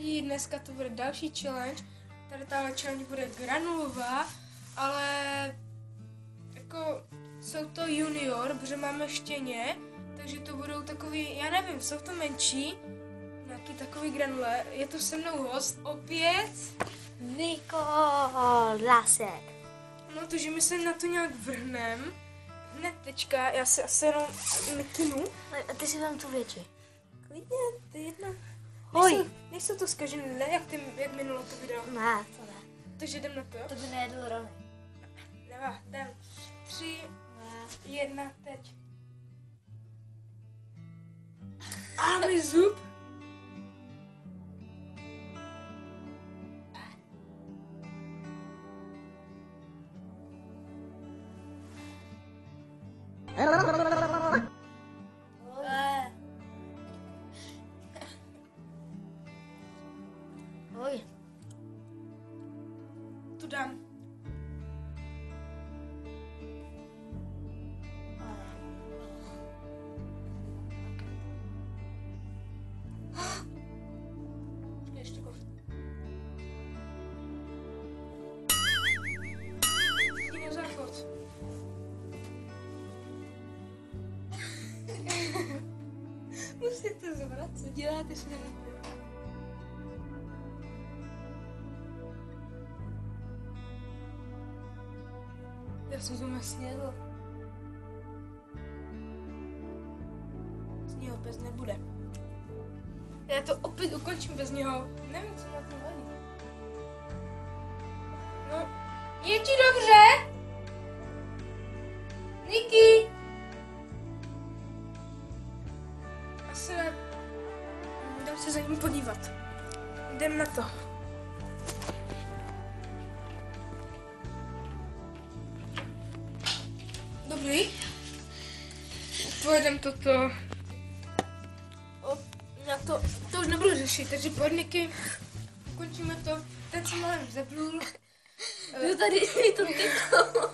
lidí, dneska to bude další challenge. Tady tahle challenge bude granulová, ale jako jsou to junior, protože máme štěně, takže to budou takový, já nevím, jsou to menší, nějaký takový granule. Je to se mnou host opět. Nikolasek. No, takže my se na to nějak vrhneme. Hned teďka, já si asi jenom nekinu. A ty si tam tu větší. Klidně, to je jedna. Hoj. Nejsou to zkažený, ne? Jak minulo to video. Ne, to ne. Takže jdem na to, jo? To by nejedl Rony. Dva, jdem. 3, 1, teď. A můj zub. Oj. Tu dám. Ještě kof. Jde záchod. Musíte zvracet, děláte si nevím. Já jsem to nesnědl. Z něho bez nebude. Já to opět ukončím bez něho. Nevím, co na to vadí. No, je ti dobře? Niky! Asi ne. Jdem se za ním podívat. Jdem na to. Dobrý. Pojedem toto. Já to už nebudu řešit, takže podniky. Ukončíme to. Ten jsem malem zeblul. No tady mi to typlo.